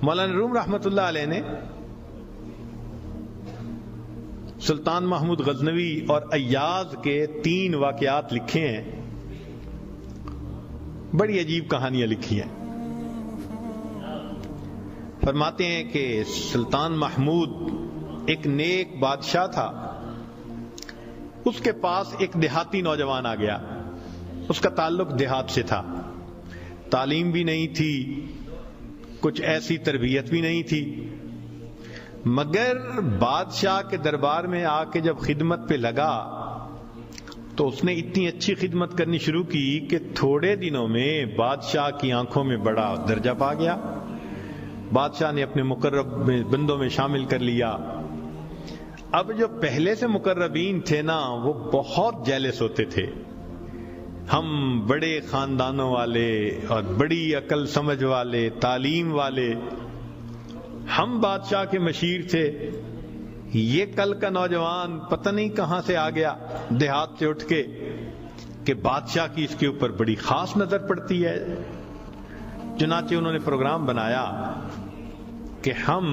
مولانا روم رحمۃ اللہ علیہ نے سلطان محمود غزنوی اور ایاز کے 3 واقعات لکھے ہیں، بڑی عجیب کہانیاں لکھی ہیں۔ فرماتے ہیں کہ سلطان محمود ایک نیک بادشاہ تھا، اس کے پاس ایک دیہاتی نوجوان آ گیا، اس کا تعلق دیہات سے تھا، تعلیم بھی نہیں تھی، کچھ ایسی تربیت بھی نہیں تھی، مگر بادشاہ کے دربار میں آ کے جب خدمت پہ لگا تو اس نے اتنی اچھی خدمت کرنی شروع کی کہ تھوڑے دنوں میں بادشاہ کی آنکھوں میں بڑا درجہ پا گیا، بادشاہ نے اپنے مقرب بندوں میں شامل کر لیا۔ اب جو پہلے سے مقربین تھے نا وہ بہت جیلس ہوتے تھے، ہم بڑے خاندانوں والے اور بڑی عقل سمجھ والے، تعلیم والے، ہم بادشاہ کے مشیر تھے، یہ کل کا نوجوان پتہ نہیں کہاں سے آ گیا دیہات سے اٹھ کے کہ بادشاہ کی اس کے اوپر بڑی خاص نظر پڑتی ہے۔ چنانچہ انہوں نے پروگرام بنایا کہ ہم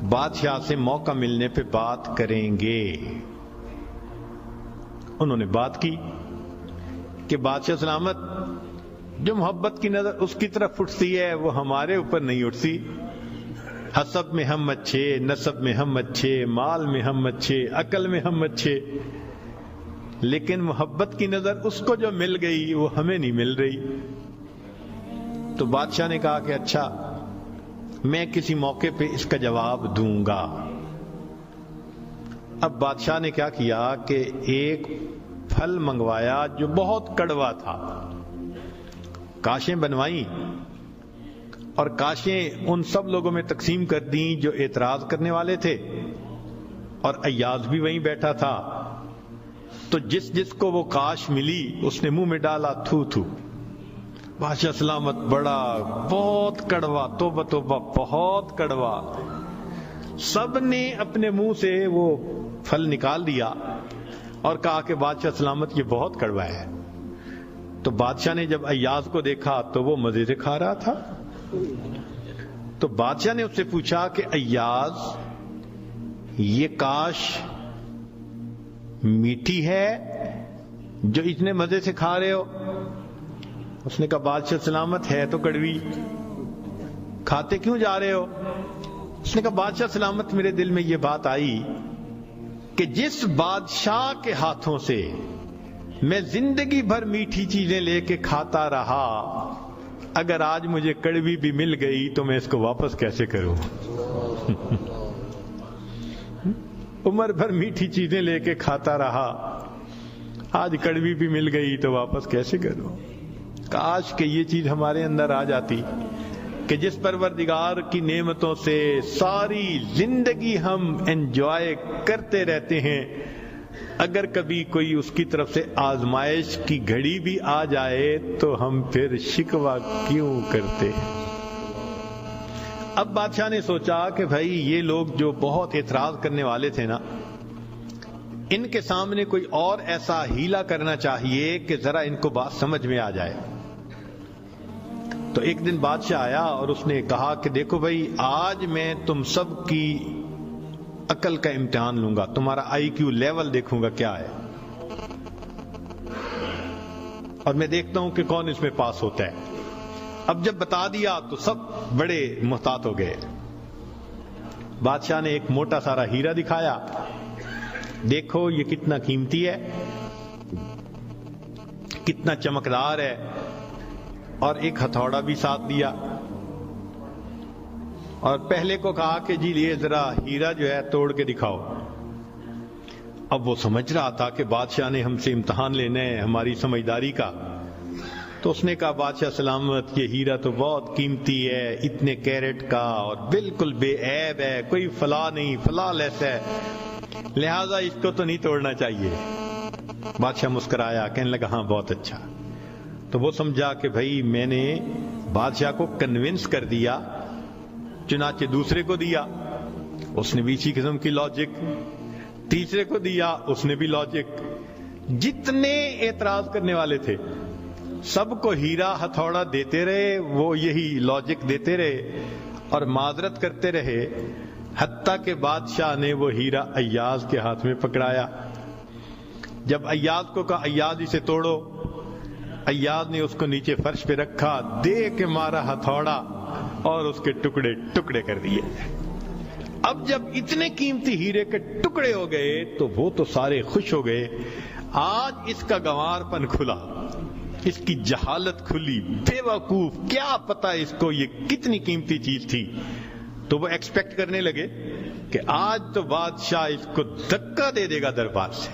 بادشاہ سے موقع ملنے پہ بات کریں گے۔ انہوں نے بات کی کہ بادشاہ سلامت، جو محبت کی نظر اس کی طرف اٹھتی ہے وہ ہمارے اوپر نہیں اٹھتی، حسب میں ہم اچھے، نسب میں ہم اچھے، مال میں ہم اچھے، عقل میں ہم اچھے، لیکن محبت کی نظر اس کو جو مل گئی وہ ہمیں نہیں مل رہی۔ تو بادشاہ نے کہا کہ اچھا، میں کسی موقع پہ اس کا جواب دوں گا۔ اب بادشاہ نے کیا کیا کہ ایک پھل منگوایا جو بہت کڑوا تھا، کاشیں بنوائیں اور کاشیں ان سب لوگوں میں تقسیم کر دیں جو اعتراض کرنے والے تھے، اور ایاز بھی وہیں بیٹھا تھا، تو جس جس کو وہ کاش ملی اس نے منہ میں ڈالا، تھو تھو۔ بادشاہ سلامت بڑا بہت کڑوا، توبہ توبہ بہت کڑوا، سب نے اپنے منہ سے وہ پھل نکال دیا اور کہا کہ بادشاہ سلامت یہ بہت کڑوا ہے۔ تو بادشاہ نے جب ایاز کو دیکھا تو وہ مزے سے کھا رہا تھا، تو بادشاہ نے اس سے پوچھا کہ ایاز یہ کاش میٹھی ہے جو اتنے مزے سے کھا رہے ہو؟ اس نے کہا بادشاہ سلامت ہے تو کڑوی، کھاتے کیوں جا رہے ہو؟ اس نے کہا بادشاہ سلامت میرے دل میں یہ بات آئی کہ جس بادشاہ کے ہاتھوں سے میں زندگی بھر میٹھی چیزیں لے کے کھاتا رہا، اگر آج مجھے کڑوی بھی مل گئی تو میں اس کو واپس کیسے کروں؟ عمر بھر میٹھی چیزیں لے کے کھاتا رہا، آج کڑوی بھی مل گئی تو واپس کیسے کروں؟ کاش کہ یہ چیز ہمارے اندر آ جاتی کہ جس پروردگار کی نعمتوں سے ساری زندگی ہم انجوائے کرتے رہتے ہیں، اگر کبھی کوئی اس کی طرف سے آزمائش کی گھڑی بھی آ جائے تو ہم پھر شکوہ کیوں کرتے ہیں؟ اب بادشاہ نے سوچا کہ بھائی یہ لوگ جو بہت اعتراض کرنے والے تھے نا، ان کے سامنے کوئی اور ایسا ہیلا کرنا چاہیے کہ ذرا ان کو بات سمجھ میں آ جائے۔ تو ایک دن بادشاہ آیا اور اس نے کہا کہ دیکھو بھائی، آج میں تم سب کی عقل کا امتحان لوں گا، تمہارا آئی کیو لیول دیکھوں گا کیا ہے، اور میں دیکھتا ہوں کہ کون اس میں پاس ہوتا ہے۔ اب جب بتا دیا تو سب بڑے محتاط ہو گئے۔ بادشاہ نے ایک موٹا سارا ہیرا دکھایا، دیکھو یہ کتنا قیمتی ہے، کتنا چمکدار ہے، اور ایک ہتھوڑا بھی ساتھ دیا، اور پہلے کو کہا کہ جی یہ ذرا ہیرا جو ہے توڑ کے دکھاؤ۔ اب وہ سمجھ رہا تھا کہ بادشاہ نے ہم سے امتحان لینا ہے ہماری سمجھداری کا، تو اس نے کہا بادشاہ سلامت یہ ہیرا تو بہت قیمتی ہے، اتنے کیرٹ کا اور بالکل بے عیب ہے، کوئی فلاں نہیں، فلاں لیس ہے، لہذا اس کو تو نہیں توڑنا چاہیے۔ بادشاہ مسکرایا، کہنے لگا ہاں بہت اچھا۔ تو وہ سمجھا کہ بھائی میں نے بادشاہ کو کنونس کر دیا، چنانچہ دوسرے کو دیا، اس نے بھی اسی قسم کی لاجک، تیسرے کو دیا، اس نے بھی لاجک، جتنے اعتراض کرنے والے تھے سب کو ہیرا ہتھوڑا دیتے رہے، وہ یہی لاجک دیتے رہے اور معذرت کرتے رہے، حتیٰ کہ بادشاہ نے وہ ہیرا ایاز کے ہاتھ میں پکڑایا۔ جب ایاز کو کہا ایاز اسے توڑو، ایاز نے اس کو نیچے فرش پہ رکھا، دے کے مارا ہتھوڑا اور اس کے ٹکڑے ٹکڑے کر دیے۔ اب جب اتنے قیمتی ہیرے کے ٹکڑے ہو گئے تو وہ تو سارے خوش ہو گئے، آج اس کا گنوار پن کھلا، اس کی جہالت کھلی، بے وقوف، کیا پتا اس کو یہ کتنی قیمتی چیز تھی۔ تو وہ ایکسپیکٹ کرنے لگے کہ آج تو بادشاہ اس کو دھکا دے دے گا دربار سے۔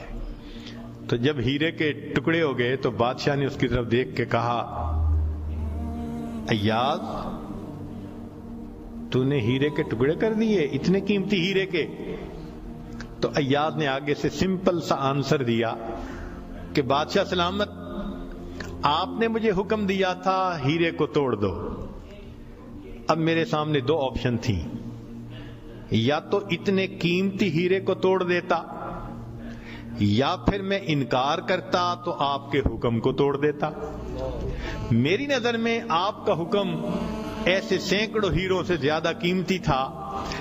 تو جب ہیرے کے ٹکڑے ہو گئے تو بادشاہ نے اس کی طرف دیکھ کے کہا ایاز تو نے ہیرے کے ٹکڑے کر دیے، اتنے قیمتی ہیرے کے؟ تو ایاز نے آگے سے سمپل سا آنسر دیا کہ بادشاہ سلامت، آپ نے مجھے حکم دیا تھا ہیرے کو توڑ دو۔ اب میرے سامنے دو آپشن تھیں، یا تو اتنے قیمتی ہیرے کو توڑ دیتا، یا پھر میں انکار کرتا تو آپ کے حکم کو توڑ دیتا۔ میری نظر میں آپ کا حکم ایسے سینکڑوں ہیروں سے زیادہ قیمتی تھا،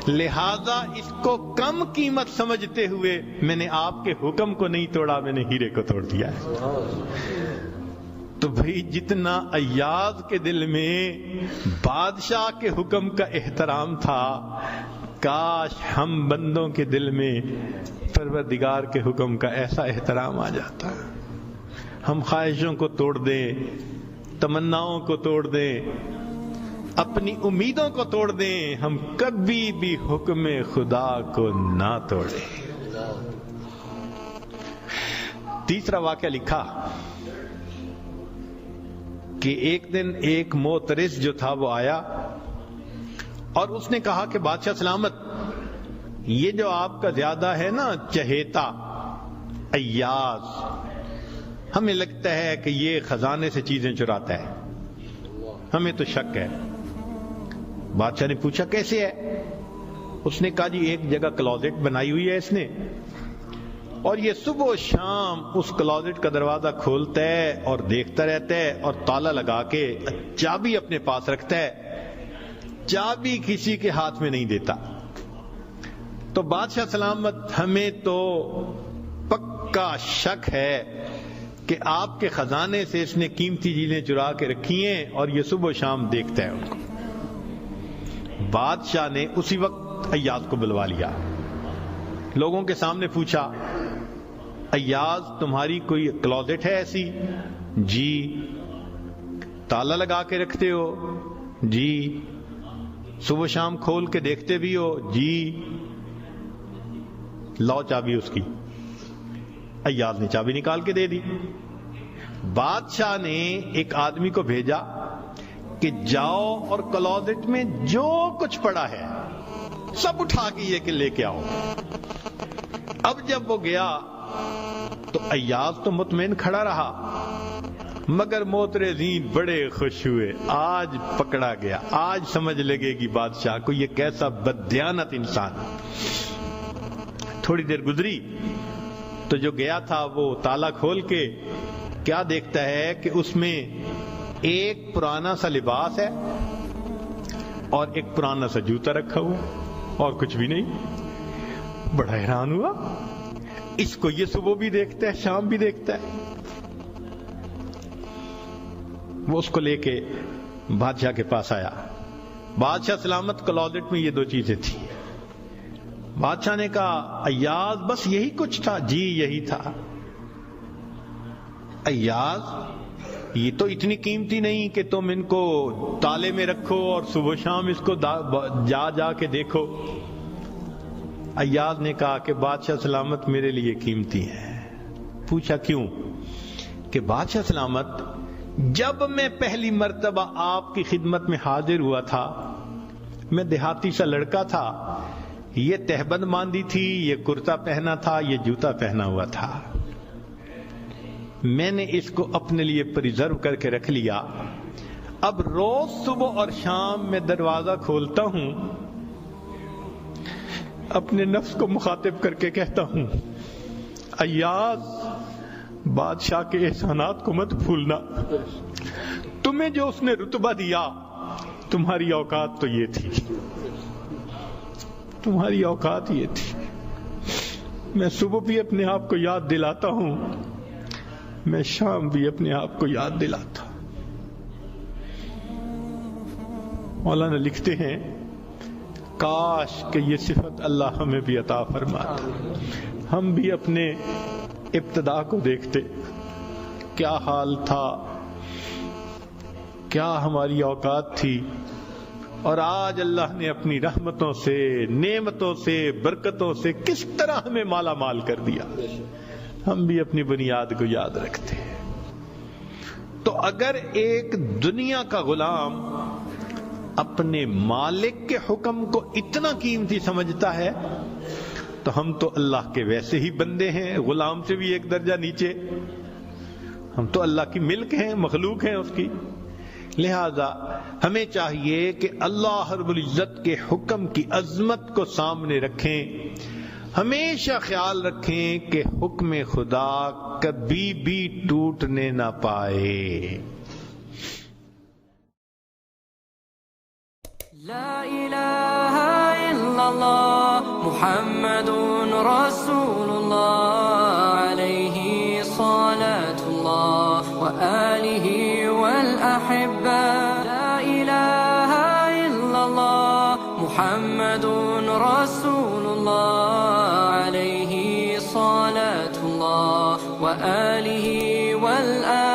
لہذا اس کو کم قیمت سمجھتے ہوئے میں نے آپ کے حکم کو نہیں توڑا، میں نے ہیرے کو توڑ دیا ہے۔ تو بھئی جتنا ایاز کے دل میں بادشاہ کے حکم کا احترام تھا، کاش ہم بندوں کے دل میں پروردگار کے حکم کا ایسا احترام آ جاتا۔ ہم خواہشوں کو توڑ دیں، تمناؤں کو توڑ دیں، اپنی امیدوں کو توڑ دیں، ہم کبھی بھی حکم خدا کو نہ توڑیں۔ تیسرا واقعہ لکھا کہ ایک دن ایک معترض جو تھا وہ آیا اور اس نے کہا کہ بادشاہ سلامت، یہ جو آپ کا زیادہ ہے نا چہیتا ایاز، ہمیں لگتا ہے کہ یہ خزانے سے چیزیں چراتا ہے، ہمیں تو شک ہے۔ بادشاہ نے پوچھا کیسے ہے؟ اس نے کہا جی ایک جگہ کلوزٹ بنائی ہوئی ہے اس نے، اور یہ صبح و شام اس کلوزٹ کا دروازہ کھولتا ہے اور دیکھتا رہتا ہے اور تالا لگا کے چابی اپنے پاس رکھتا ہے، چابی کسی کے ہاتھ میں نہیں دیتا۔ تو بادشاہ سلامت، ہمیں تو پکا شک ہے کہ آپ کے خزانے سے اس نے قیمتی چیزیں چرا کے رکھی ہیں اور یہ صبح و شام دیکھتا ہے ان کو۔ بادشاہ نے اسی وقت ایاز کو بلوا لیا، لوگوں کے سامنے پوچھا ایاز تمہاری کوئی کلوزٹ ہے ایسی؟ جی۔ تالا لگا کے رکھتے ہو؟ جی۔ صبح شام کھول کے دیکھتے بھی ہو؟ جی۔ لاؤ چابی اس کی۔ ایاز نے چابی نکال کے دے دی۔ بادشاہ نے ایک آدمی کو بھیجا کہ جاؤ اور کلوزٹ میں جو کچھ پڑا ہے سب اٹھا کے یہ کہ لے کے آؤ۔ اب جب وہ گیا تو ایاز تو مطمئن کھڑا رہا، مگر معترضین بڑے خوش ہوئے، آج پکڑا گیا، آج سمجھ لگے گی بادشاہ کو یہ کیسا بددیانت انسان۔ تھوڑی دیر گزری تو جو گیا تھا وہ تالا کھول کے کیا دیکھتا ہے کہ اس میں ایک پرانا سا لباس ہے اور ایک پرانا سا جوتا رکھا ہوا اور کچھ بھی نہیں۔ بڑا حیران ہوا، اس کو یہ صبح بھی دیکھتا ہے شام بھی دیکھتا ہے۔ وہ اس کو لے کے بادشاہ کے پاس آیا۔ بادشاہ سلامت، کلوزٹ میں یہ دو چیزیں تھیں۔ بادشاہ نے کہا ایاز بس یہی کچھ تھا؟ جی یہی تھا۔ ایاز یہ تو اتنی قیمتی نہیں کہ تم ان کو تالے میں رکھو اور صبح شام اس کو جا جا کے دیکھو۔ ایاز نے کہا کہ بادشاہ سلامت میرے لیے قیمتی ہیں۔ پوچھا کیوں؟ کہ بادشاہ سلامت، جب میں پہلی مرتبہ آپ کی خدمت میں حاضر ہوا تھا، میں دیہاتی سا لڑکا تھا، یہ تہبند باندھی تھی، یہ کرتا پہنا تھا، یہ جوتا پہنا ہوا تھا، میں نے اس کو اپنے لیے پریزرو کر کے رکھ لیا۔ اب روز صبح اور شام میں دروازہ کھولتا ہوں، اپنے نفس کو مخاطب کر کے کہتا ہوں ایاز بادشاہ کے احسانات کو مت بھولنا. تمہیں جو اس نے رتبہ دیا، تمہاری اوقات تو یہ تھی، تمہاری اوقات یہ تھی. میں صبح بھی اپنے آپ کو یاد دلاتا ہوں، میں شام بھی اپنے آپ کو یاد دلاتا ہوں. مولانا لکھتے ہیں کاش کہ یہ صفت اللہ ہمیں بھی عطا فرماتا. ہم بھی اپنے ابتدا کو دیکھتے، کیا حال تھا، کیا ہماری اوقات تھی، اور آج اللہ نے اپنی رحمتوں سے، نعمتوں سے، برکتوں سے کس طرح ہمیں مالا مال کر دیا. ہم بھی اپنی بنیاد کو یاد رکھتے ہیں. تو اگر ایک دنیا کا غلام اپنے مالک کے حکم کو اتنا قیمتی سمجھتا ہے تو ہم تو اللہ کے ویسے ہی بندے ہیں، غلام سے بھی ایک درجہ نیچے. ہم تو اللہ کی ملک ہیں، مخلوق ہیں اس کی. لہذا ہمیں چاہیے کہ اللہ رب العزت کے حکم کی عظمت کو سامنے رکھیں. ہمیشہ خیال رکھیں کہ حکم خدا کبھی بھی ٹوٹنے نہ پائے. لا الہ الا اللہ محمد رسول اللہ علیہ صلاة اللہ وآلہ والأحبہ. لا الہ الا اللہ محمد رسول اللہ علیہ صلاة اللہ وآلہ والأحبہ.